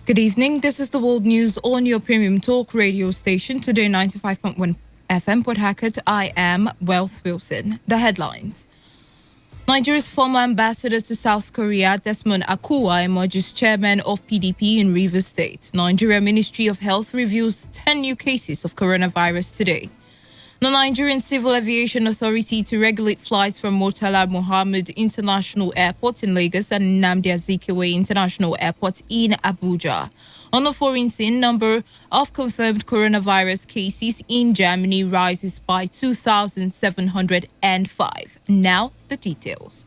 Good evening. This is the world news on your premium talk radio station, Today95.1 FM, Port Harcourt. I am Wealth Wilson. The headlines. Nigeria's former ambassador to South Korea, Desmond Akua, emerges chairman of PDP in Rivers State. Nigeria Ministry of Health reviews 10 new cases of coronavirus today. The Nigerian Civil Aviation Authority to regulate flights from Murtala Muhammed International Airport in Lagos and Nnamdi Azikiwe International Airport in Abuja. On the foreign scene, number of confirmed coronavirus cases in Germany rises by 2,705. Now, the details.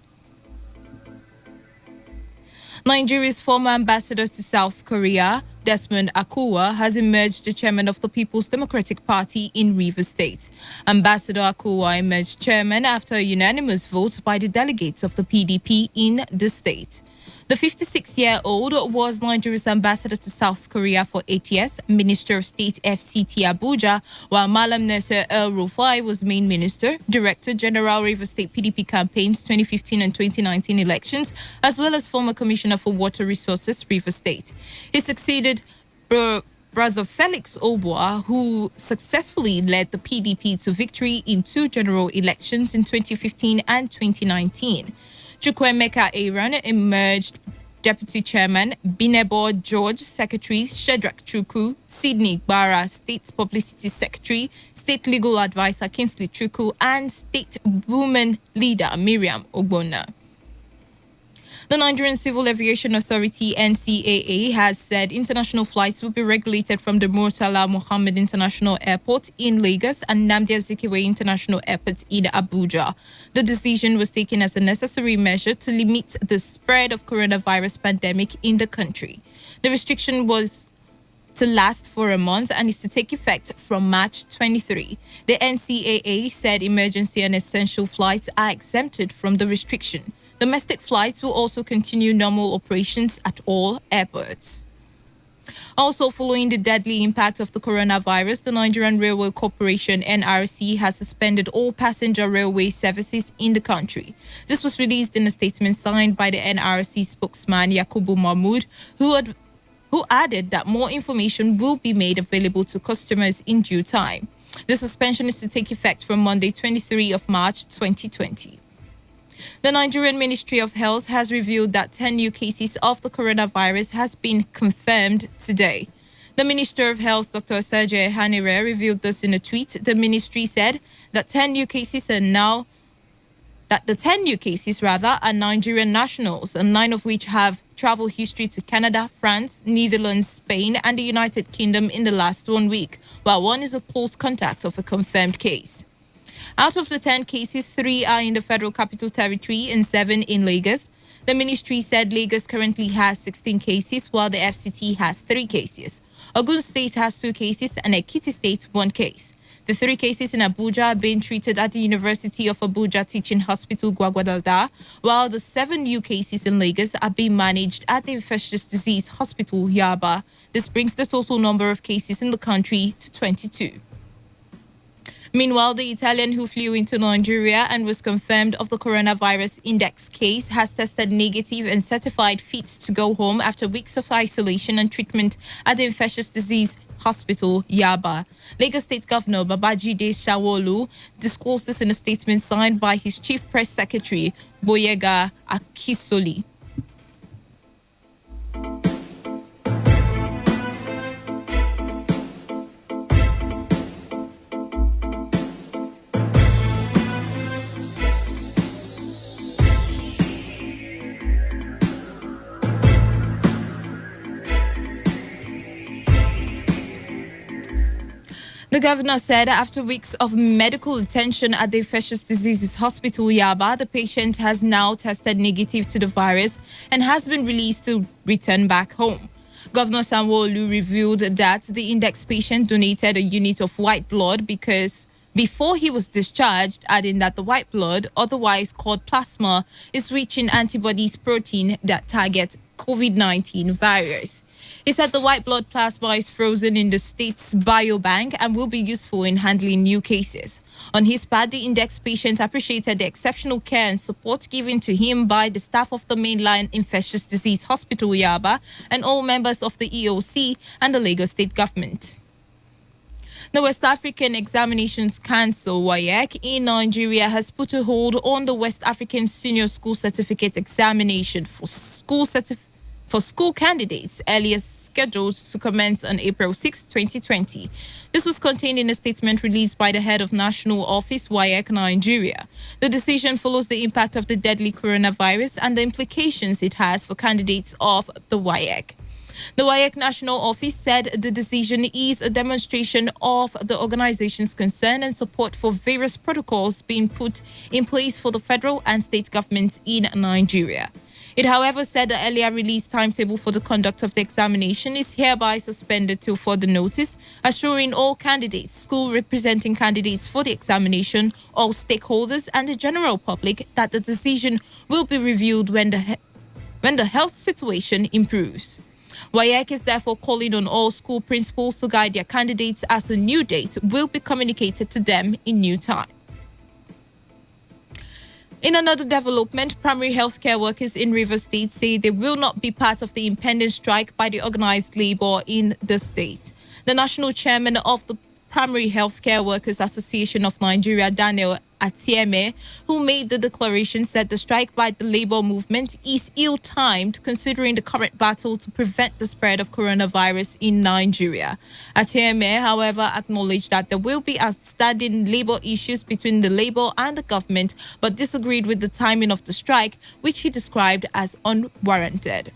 Nigeria's former ambassador to South Korea, Desmond Akua, has emerged the chairman of the People's Democratic Party in Rivers State. Ambassador Akua emerged chairman after a unanimous vote by the delegates of the PDP in the state. The 56-year-old was Nigeria's ambassador to South Korea for 8 years, Minister of State FCT Abuja, while Malam Nasser El-Rufai was main minister, Director General Rivers State PDP campaigns 2015 and 2019 elections, as well as former Commissioner for Water Resources, Rivers State. He succeeded Brother Felix Obua, who successfully led the PDP to victory in 2 general elections in 2015 and 2019. Chukwemeka Aaron emerged Deputy Chairman, Binebo George Secretary, Shedrack Chukwu, Sydney Bara State Publicity Secretary, State Legal Advisor Kingsley Chukwu, and State Women Leader Miriam Ogbonna. The Nigerian Civil Aviation Authority, NCAA, has said international flights will be regulated from the Murtala Muhammed International Airport in Lagos and Nnamdi Azikiwe International Airport in Abuja. The decision was taken as a necessary measure to limit the spread of coronavirus pandemic in the country. The restriction was to last for a month and is to take effect from March 23. The NCAA said emergency and essential flights are exempted from the restriction. Domestic flights will also continue normal operations at all airports. Also, following the deadly impact of the coronavirus, the Nigerian Railway Corporation, NRC, has suspended all passenger railway services in the country. This was released in a statement signed by the NRC spokesman, Yakubu Mahmood, who added that more information will be made available to customers in due time. The suspension is to take effect from Monday, 23 of March 2020. The Nigerian Ministry of Health has revealed that 10 new cases of the coronavirus has been confirmed today. The Minister of Health, Dr. Sergey Hanire, revealed this in a tweet. The ministry said that the 10 new cases are Nigerian nationals, and 9 of which have travel history to Canada, France, Netherlands, Spain, and the United Kingdom in the last 1 week, while 1 is a close contact of a confirmed case. Out of the 10 cases, 3 are in the Federal Capital Territory and 7 in Lagos. The ministry said Lagos currently has 16 cases, while the FCT has 3 cases. Ogun State has 2 cases and Ekiti State 1 case. The 3 cases in Abuja are being treated at the University of Abuja Teaching Hospital, Gwagwadalda, while the 7 new cases in Lagos are being managed at the Infectious Disease Hospital, Yaba. This brings the total number of cases in the country to 22. Meanwhile, the Italian who flew into Nigeria and was confirmed of the coronavirus index case has tested negative and certified fit to go home after weeks of isolation and treatment at the Infectious Disease Hospital, Yaba. Lagos State Governor Babajide Sanwo-Olu disclosed this in a statement signed by his Chief Press Secretary, Boyega Akisoli. The governor said after weeks of medical attention at the Infectious Diseases Hospital, Yaba, the patient has now tested negative to the virus and has been released to return back home. Governor Sanwo-Olu revealed that the index patient donated a unit of white blood before he was discharged, adding that the white blood, otherwise called plasma, is rich in antibodies protein that target COVID-19 virus. He said the white blood plasma is frozen in the state's biobank and will be useful in handling new cases. On his part, the index patient appreciated the exceptional care and support given to him by the staff of the mainline infectious disease hospital Yaba and all members of the EOC and the Lagos State government. The West African Examinations Council, WAEC, in Nigeria has put a hold on the West African Senior School Certificate Examination for school candidates, earlier scheduled to commence on April 6, 2020. This was contained in a statement released by the head of National Office, WAEC Nigeria. The decision follows the impact of the deadly coronavirus and the implications it has for candidates of the WAEC. The WAEC National Office said the decision is a demonstration of the organization's concern and support for various protocols being put in place for the federal and state governments in Nigeria. It, however, said the earlier released timetable for the conduct of the examination is hereby suspended till further notice, assuring all candidates, school representing candidates for the examination, all stakeholders, and the general public that the decision will be reviewed when the health situation improves. WAEC is therefore calling on all school principals to guide their candidates as a new date will be communicated to them in due time. In another development, primary healthcare workers in Rivers State say they will not be part of the impending strike by the organized labor in the state. The national chairman of the Primary Healthcare Workers Association of Nigeria, Daniel Atieme, who made the declaration, said the strike by the labor movement is ill-timed considering the current battle to prevent the spread of coronavirus in Nigeria. Atieme, however, acknowledged that there will be outstanding labor issues between the labor and the government, but disagreed with the timing of the strike, which he described as unwarranted.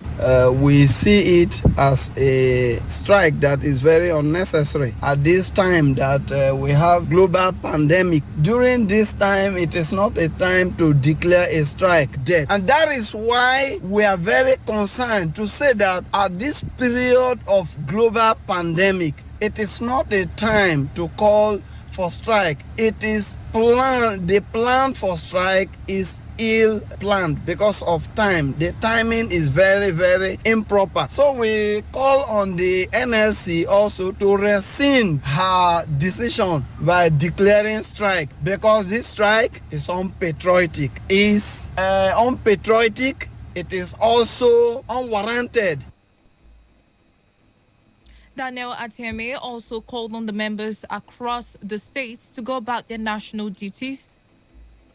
We see it as a strike that is very unnecessary at this time that we have global pandemic. During this time, it is not a time to declare a strike dead. And that is why we are very concerned to say that at this period of global pandemic, it is not a time to call for strike. It is planned. The plan for strike is ill planned because of time. The timing is very, very improper. So we call on the NLC also to rescind her decision by declaring strike, because this strike is unpatriotic. Unpatriotic. It is also unwarranted. Daniel Atieme also called on the members across the states to go about their national duties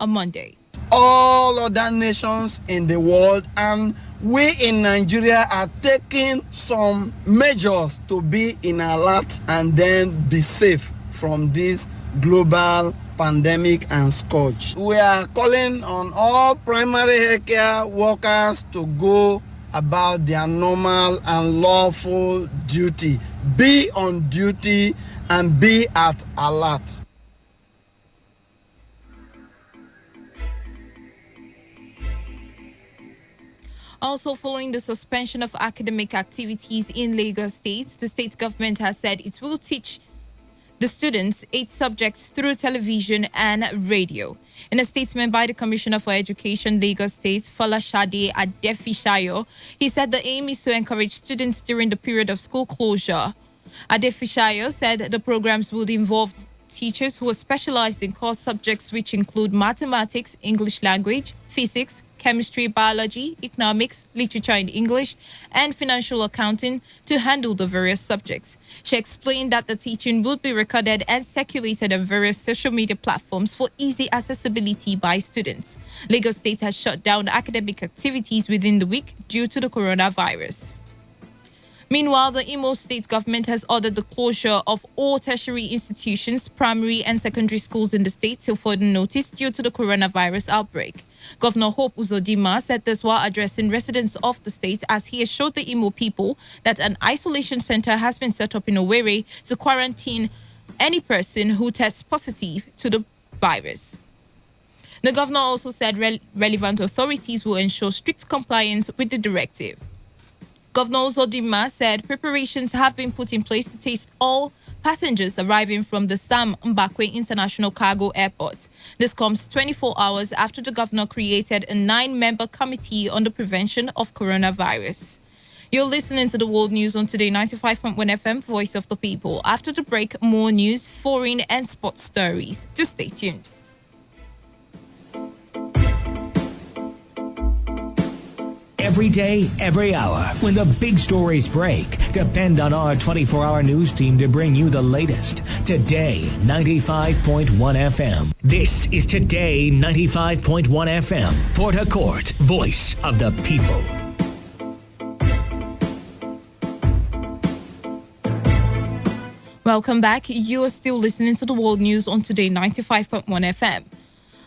on Monday. All other nations in the world and we in Nigeria are taking some measures to be in alert and then be safe from this global pandemic and scourge. We are calling on all primary healthcare workers to go about their normal and lawful duty. Be on duty and be at alert. Also, following the suspension of academic activities in Lagos State, the state government has said it will teach the students 8 subjects through television and radio. In a statement by the Commissioner for Education, Lagos State, Folashade Adefishayo, he said the aim is to encourage students during the period of school closure. Adefishayo said the programs would involve teachers who are specialized in core subjects which include mathematics, English language, physics, chemistry, biology, economics, literature in English, and financial accounting to handle the various subjects. She explained that the teaching would be recorded and circulated on various social media platforms for easy accessibility by students. Lagos State has shut down academic activities within the week due to the coronavirus. Meanwhile, the Imo State government has ordered the closure of all tertiary institutions, primary and secondary schools in the state till further notice due to the coronavirus outbreak. Governor Hope Uzodinma said this while addressing residents of the state as he assured the Imo people that an isolation center has been set up in Owerri to quarantine any person who tests positive to the virus. The governor also said relevant authorities will ensure strict compliance with the directive. Governor Uzodinma said preparations have been put in place to test all passengers arriving from the Sam Mbakwe International Cargo Airport. This comes 24 hours after the governor created a 9-member committee on the prevention of coronavirus. You're listening to the World News on Today 95.1 FM, Voice of the People. After the break, more news, foreign and sports stories. Just stay tuned. Every day, every hour, when the big stories break, depend on our 24-hour news team to bring you the latest. Today 95.1 FM. This is Today 95.1 FM, Port Harcourt, Voice of the People. Welcome back. You are still listening to the World News on Today 95.1 FM.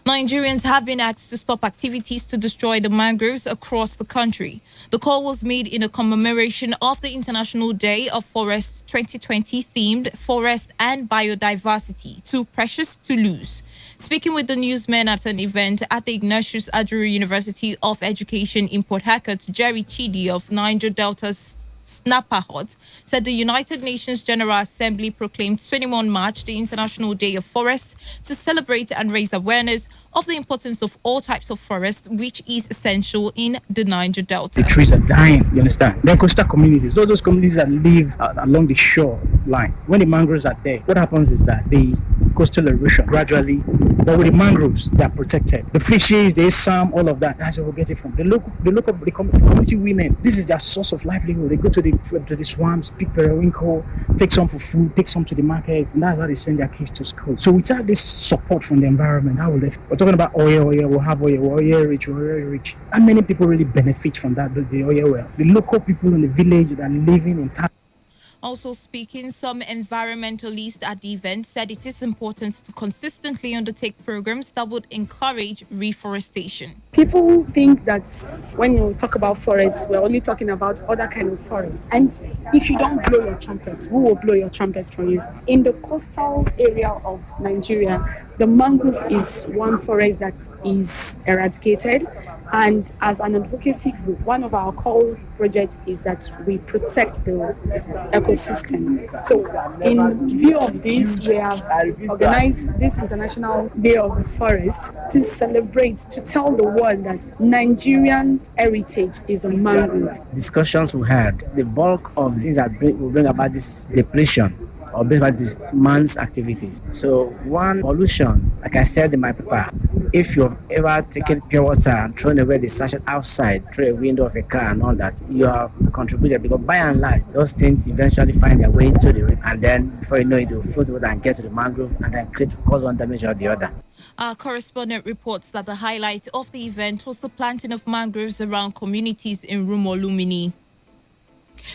Nigerians have been asked to stop activities to destroy the mangroves across the country. The call was made in a commemoration of the International Day of Forest 2020 themed Forest and Biodiversity, Too Precious to Lose. Speaking with the newsmen at an event at the Ignatius Ajuru University of Education in Port Harcourt, Jerry Chidi of Niger Delta's Snapperhot said the United Nations General Assembly proclaimed 21 March the International Day of Forests to celebrate and raise awareness of the importance of all types of forest, which is essential in the Niger Delta. The trees are dying, you understand? Then coastal communities, those communities that live along the shore line, when the mangroves are there, what happens is that the coastal erosion gradually, but with the mangroves, they are protected. The fishes, the salmon, all of that, that's where we get it from. The community women, this is their source of livelihood. They go to the swamps, pick periwinkle, take some for food, take some to the market, and that's how they send their kids to school. So without this support from the environment, how will they? We're talking about oil, we'll have oil rich. How many people really benefit from that, the oil well? The local people in the village that are living in town. Also speaking, some environmentalists at the event said it is important to consistently undertake programs that would encourage reforestation. People think that when you talk about forests, we're only talking about other kind of forests. And if you don't blow your trumpet, who will blow your trumpet for you? In the coastal area of Nigeria, the mangrove is one forest that is eradicated. And as an advocacy group, one of our core projects is that we protect the ecosystem. So in view of this, we have organized this International Day of the Forest to celebrate, to tell the world that Nigerians' heritage is the mangrove. Discussions we had, the bulk of things that will bring about this depletion or based on this man's activities. So one solution, like I said in my paper, if you've ever taken pure water and thrown away the sachet outside through a window of a car and all that, you have contributed, because by and large, those things eventually find their way into the river, and then before you know it, they'll float over and get to the mangrove and then cause one damage or the other. Our correspondent reports that the highlight of the event was the planting of mangroves around communities in Rumolumini.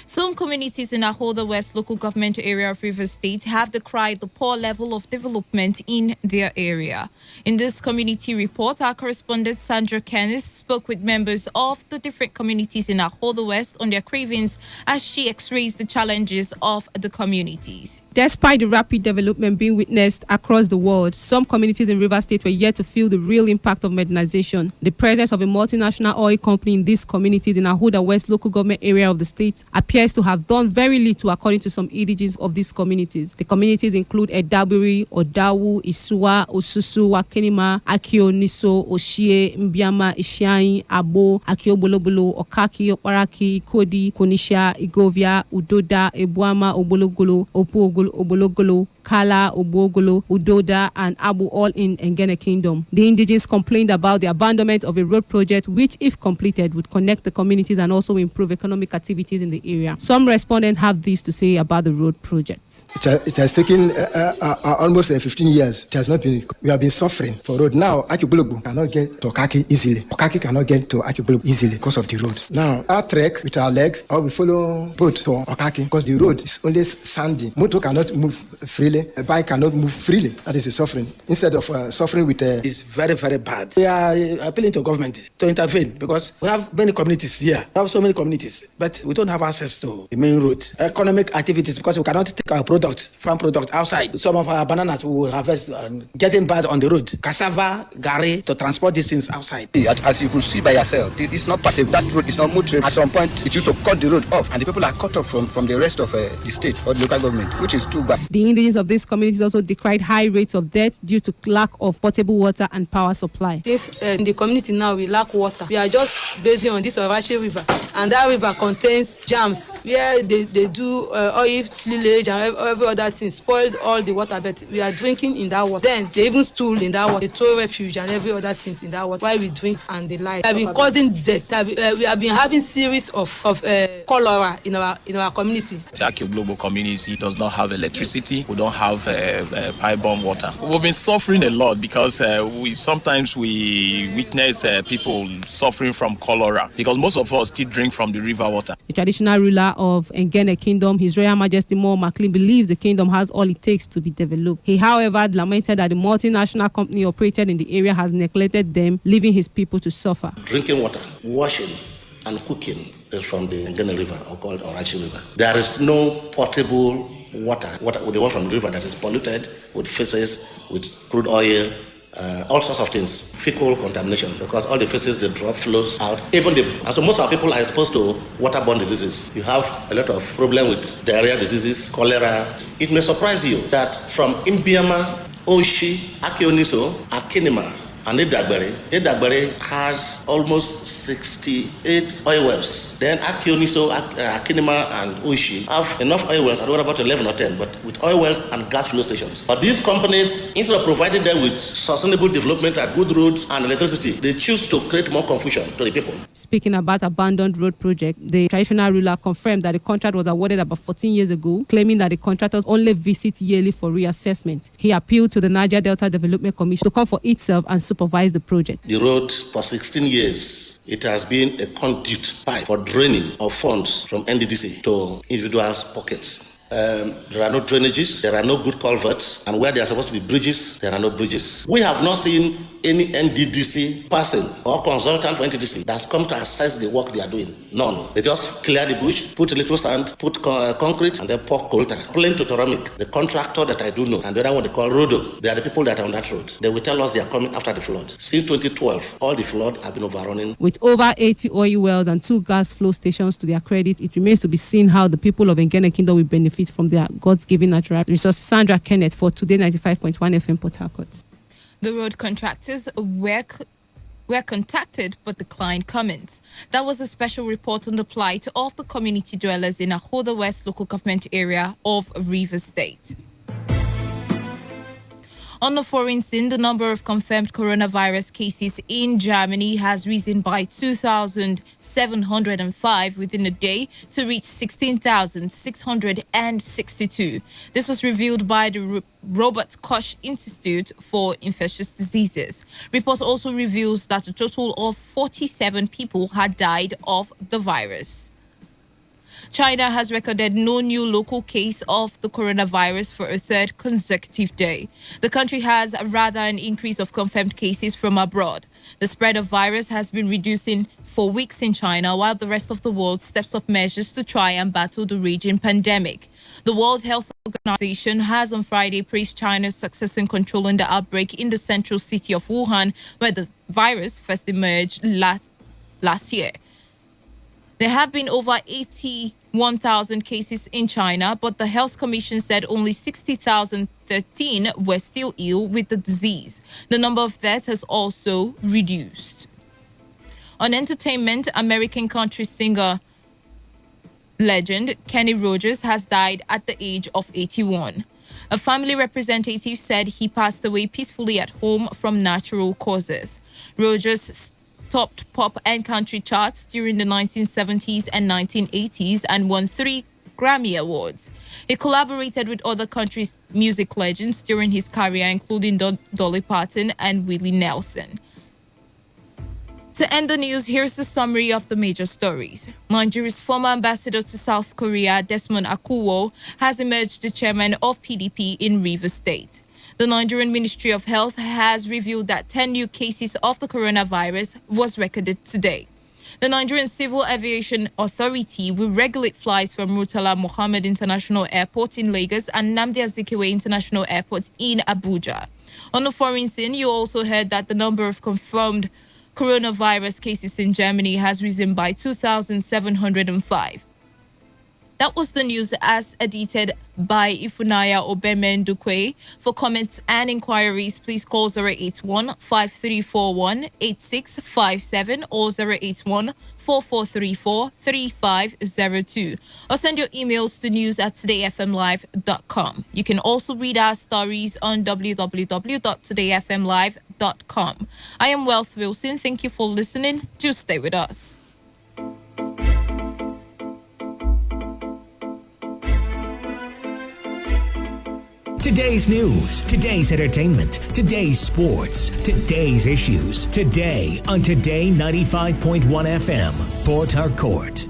Some communities in Ahoda West local government area of Rivers State have decried the poor level of development in their area. In this community report, our correspondent Sandra Kenneth spoke with members of the different communities in Ahoda West on their cravings as she x-rays the challenges of the communities. Despite the rapid development being witnessed across the world, some communities in Rivers State were yet to feel the real impact of modernization. The presence of a multinational oil company in these communities in Ahoda West local government area of the state appears to have done very little, according to some indigenes of these communities. The communities include Edabiri, Odawu, Isua, Osusu, Wakenima, Akio, Niso, Oshie, Mbiama, Ishiain, Abo, Akio Bolobolo, Okaki, Oparaki, Kodi, Konisha, Igovia, Udoda, Ebuama, Obologolo, Obologolo, Kala, Obogolo, Udoda, and Abu, all in Ngene Kingdom. The indigenes complained about the abandonment of a road project which, if completed, would connect the communities and also improve economic activities in the area. Some respondents have this to say about the road project. It has taken almost 15 years. It has not been. We have been suffering for road. Now, Akibulugu cannot get to Okaki easily. Okaki cannot get to Akibulugu easily because of the road. Now, our trek with our leg, or we follow boat to Okaki because the road is only sandy. Motor cannot move freely. A bike cannot move freely. That is the suffering. Instead of suffering with it's very, very bad. We are appealing to government to intervene because we have many communities here. We have so many communities, but we don't have access access to the main road. Economic activities, because we cannot take our product, farm product outside. Some of our bananas we will harvest getting bad on the road. Cassava, gari, to transport these things outside. As you could see by yourself, it's not possible. That road is not moving. At some point, it used to cut the road off, and the people are cut off from the rest of the state or the local government, which is too bad. The indigents of these communities also decried high rates of death due to lack of potable water and power supply. Since in the community now we lack water, we are just basing on this Orashi River, and that river contains jams where they do oil spillage and every other thing, spoiled all the water, but we are drinking in that water. Then they even stool in that water, they throw refuge and every other things in that water while we drink and the like. We have been causing death. We have been having series of cholera in our community. The Akio Global community does not have electricity. We don't have pipe-borne water. We've been suffering a lot because we sometimes witness people suffering from cholera because most of us still drink from the river water. The traditional ruler of Ngene Kingdom, His Royal Majesty Mo MacLean, believes the kingdom has all it takes to be developed. He, however, lamented that the multinational company operated in the area has neglected them, leaving his people to suffer. Drinking water, washing, and cooking is from the Ngene River, or called Orachi River. There is no potable water the one from the river that is polluted with feces, with crude oil, all sorts of things, fecal contamination, because all the feces they drop flows out. And so most of our people are exposed to waterborne diseases. You have a lot of problem with diarrhea diseases, cholera. It may surprise you that from Imbiama, Oshi, Akioniso, Akinima, and Edagbere has almost 68 oil wells. Then Akioniso, Akinima, and Oishi have enough oil wells, I don't know about 11 or 10, but with oil wells and gas flow stations. But these companies, instead of providing them with sustainable development and good roads and electricity, they choose to create more confusion to the people. Speaking about abandoned road project, the traditional ruler confirmed that the contract was awarded about 14 years ago, claiming that the contractors only visit yearly for reassessment. He appealed to the Niger Delta Development Commission to come for itself and supervise the project. The road for 16 years, it has been a conduit pipe for draining of funds from NDDC to individuals' pockets. There are no drainages, there are no good culverts, and where there are supposed to be bridges, there are no bridges. We have not seen any NDDC person or consultant for NDDC that's come to assess the work they are doing. None. They just clear the bush, put a little sand, put concrete, and then pour coal tar. Plain to Toramic, the contractor that I do know, and the other one they call Rodo, they are the people that are on that road. They will tell us they are coming after the flood. Since 2012, all the flood have been overrunning. With over 80 oil wells and 2 gas flow stations to their credit, it remains to be seen how the people of Ngene Kingdom will benefit from their God's given natural resources. Sandra Kenneth for Today 95.1 FM Port Harcourt. The road contractors were contacted but declined comments. That was a special report on the plight of the community dwellers in Ahoda West local government area of Rivers State. On the foreign scene, the number of confirmed coronavirus cases in Germany has risen by 2,705 within a day to reach 16,662. This was revealed by the Robert Koch Institute for Infectious Diseases. Report also reveals that a total of 47 people had died of the virus. China has recorded no new local case of the coronavirus for a third consecutive day. The country has rather an increase of confirmed cases from abroad. The spread of virus has been reducing for weeks in China, while the rest of the world steps up measures to try and battle the raging pandemic. The World Health Organization has on Friday praised China's success in controlling the outbreak in the central city of Wuhan, where the virus first emerged last year. There have been over 81,000 cases in China, but the Health Commission said only 60,013 were still ill with the disease. The number of deaths has also reduced. On entertainment, American country singer legend Kenny Rogers has died at the age of 81. A family representative said he passed away peacefully at home from natural causes. Rogers topped pop and country charts during the 1970s and 1980s and won 3 Grammy Awards. He collaborated with other countries' music legends during his career, including Dolly Parton and Willie Nelson. To end the news, here's the summary of the major stories. Nigeria's former ambassador to South Korea, Desmond Akuro, has emerged the chairman of PDP in Rivers State. The Nigerian Ministry of Health has revealed that 10 new cases of the coronavirus was recorded today. The Nigerian Civil Aviation Authority will regulate flights from Murtala Mohammed International Airport in Lagos and Nnamdi Azikiwe International Airport in Abuja. On the foreign scene, you also heard that the number of confirmed coronavirus cases in Germany has risen by 2,705. That was the news as edited by Ifunaya Obemendukwe. For comments and inquiries, please call 081-5341-8657 or 081-4434-3502 or send your emails to news@todayfmlive.com. You can also read our stories on www.todayfmlive.com. I am Wealth Wilson. Thank you for listening. Do stay with us. Today's news, today's entertainment, today's sports, today's issues. Today on Today 95.1 FM, Port Harcourt.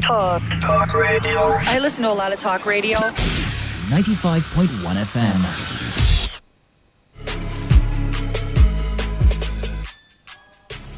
Talk radio. I listen to a lot of talk radio. 95.1 FM.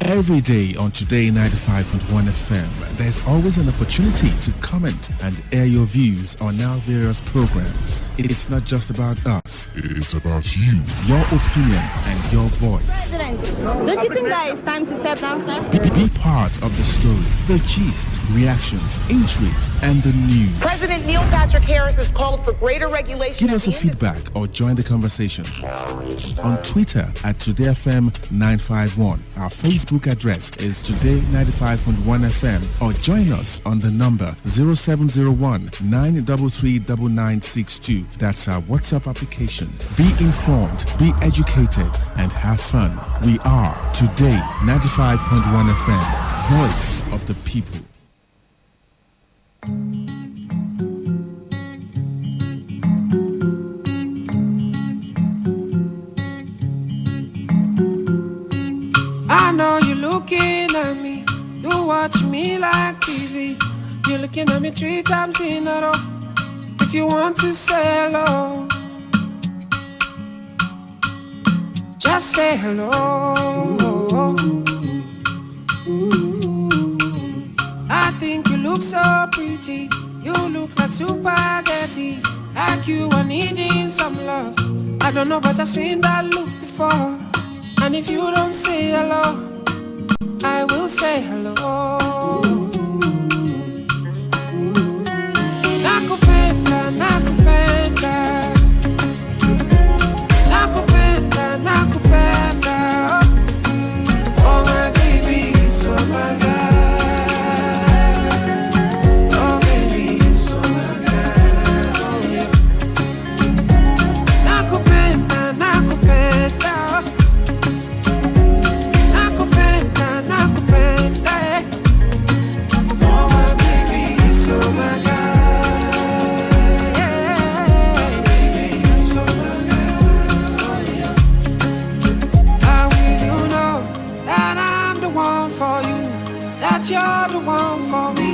Every day on Today 95.1 FM, there's always an opportunity to comment and air your views on our various programs. It's not just about us, it's about you, your opinion, and your voice. President, don't you think that it's time to step down, sir? Be part of the story, the gist, reactions, intrigues, and the news. President Neil Patrick Harris has called for greater regulation. Give us a feedback or join the conversation on Twitter at TodayFM951. Our Facebook address is Today95.1 FM or join us on the number 0701 933 9962. That's our WhatsApp application. Be informed, be educated, and have fun. We are Today 95.1 FM, voice of the people. I know you're looking at me, you watch me like TV. You're looking at me 3 times in a row. If you want to say hello, just say hello. I think you look so pretty, you look like spaghetti. Like you are needing some love. I don't know, but I've seen that look before. And if you don't say hello, I will say hello. Nakupenda, nakupenda. Nakupenda, nakupenda. Oh my baby, so my God. Oh baby, so my God. Oh yeah. Nakupenda, nakupenda. You're the one for me.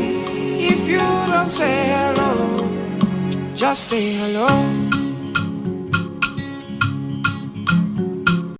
If you don't say hello, just say hello.